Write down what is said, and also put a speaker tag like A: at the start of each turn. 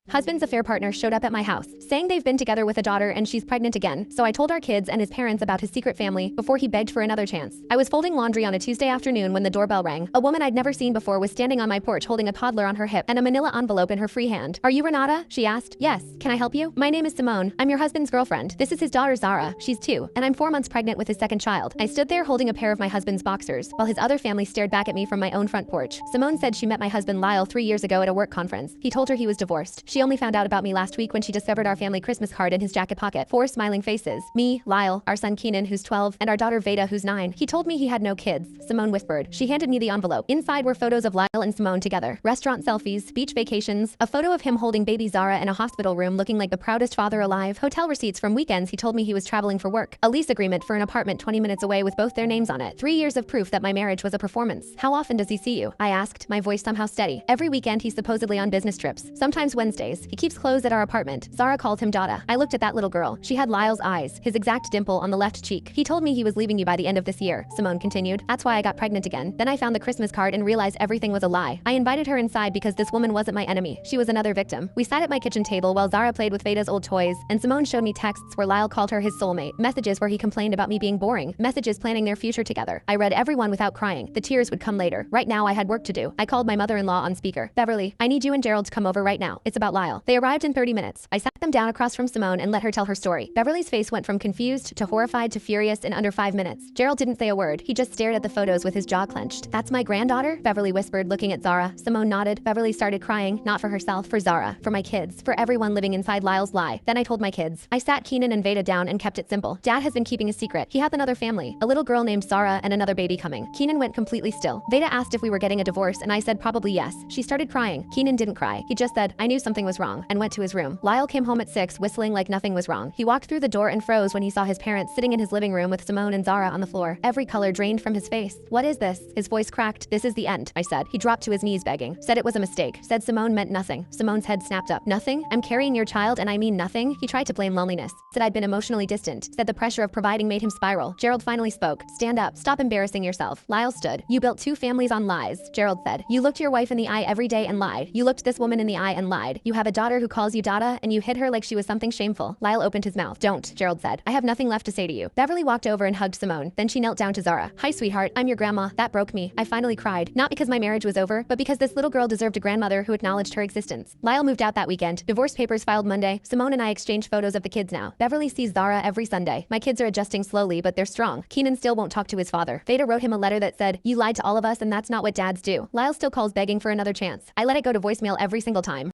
A: Husband's affair partner showed up at my house, saying they've been together with a daughter and she's pregnant again, so I told our kids and his parents about his secret family before he begged for another chance. I was folding laundry on a Tuesday afternoon when the doorbell rang. A woman I'd never seen before was standing on my porch holding a toddler on her hip and a manila envelope in her free hand. "Are you Renata?" she asked. "Yes. Can I help you?" "My name is Simone. I'm your husband's girlfriend. This is his daughter Zara. She's 2, and I'm 4 months pregnant with his second child." I stood there holding a pair of my husband's boxers, while his other family stared back at me from my own front porch. Simone said she met my husband Lyle 3 years ago at a work conference. He told her he was divorced. She only found out about me last week when she discovered our family Christmas card in his jacket pocket. 4 smiling faces. Me, Lyle, our son Keenan, who's 12, and our daughter Veda, who's 9. "He told me he had no kids," Simone whispered. She handed me the envelope. Inside were photos of Lyle and Simone together. Restaurant selfies, beach vacations, a photo of him holding baby Zara in a hospital room looking like the proudest father alive, hotel receipts from weekends he told me he was traveling for work, a lease agreement for an apartment 20 minutes away with both their names on it. 3 years of proof that my marriage was a performance. "How often does he see you?" I asked, my voice somehow steady. "Every weekend he's supposedly on business trips. Sometimes Wednesdays. He keeps clothes at our apartment." Zara called him Dada. I looked at that little girl. She had Lyle's eyes, his exact dimple on the left cheek. "He told me he was leaving you by the end of this year," Simone continued. "That's why I got pregnant again. Then I found the Christmas card and realized everything was a lie. I invited her inside because this woman wasn't my enemy. She was another victim." We sat at my kitchen table while Zara played with Veda's old toys, and Simone showed me texts where Lyle called her his soulmate, messages where he complained about me being boring, messages planning their future together. I read every one without crying. The tears would come later. Right now I had work to do. I called my mother-in-law on speaker. "Beverly, I need you and Gerald to come over right now. It's about Lyle." They arrived in 30 minutes. I sat them down across from Simone and let her tell her story. Beverly's face went from confused to horrified to furious in under 5 minutes. Gerald didn't say a word. He just stared at the photos with his jaw clenched. "That's my granddaughter?" Beverly whispered, looking at Zara. Simone nodded. Beverly started crying, not for herself, for Zara, for my kids, for everyone living inside Lyle's lie. Then I told my kids. I sat Keenan and Veda down and kept it simple. Dad has been keeping a secret. He had another family, a little girl named Zara and another baby coming. Keenan went completely still. Veda asked if we were getting a divorce and I said probably yes. She started crying. Keenan didn't cry. He just said, "I knew something was wrong," and went to his room. Lyle came home at 6, whistling like nothing was wrong. He walked through the door and froze when he saw his parents sitting in his living room with Simone and Zara on the floor. Every color drained from his face. "What is this?" His voice cracked. "This is the end," I said. He dropped to his knees begging. Said it was a mistake. Said Simone meant nothing. Simone's head snapped up. "Nothing? I'm carrying your child and I mean nothing?" He tried to blame loneliness. Said I'd been emotionally distant. Said the pressure of providing made him spiral. Gerald finally spoke. "Stand up. Stop embarrassing yourself." Lyle stood. "You built 2 families on lies," Gerald said. "You looked your wife in the eye every day and lied. You looked this woman in the eye and lied. You have a daughter who calls you Dada and you hid her like she was something shameful." Lyle opened his mouth. "Don't," Gerald said. "I have nothing left to say to you." Beverly walked over and hugged Simone. Then she knelt down to Zara. "Hi, sweetheart. I'm your grandma." That broke me. I finally cried. Not because my marriage was over, but because this little girl deserved a grandmother who acknowledged her existence. Lyle moved out that weekend. Divorce papers filed Monday. Simone and I exchanged photos of the kids now. Beverly sees Zara every Sunday. My kids are adjusting slowly, but they're strong. Keenan still won't talk to his father. Veda wrote him a letter that said, "You lied to all of us and that's not what dads do." Lyle still calls begging for another chance. I let it go to voicemail every single time.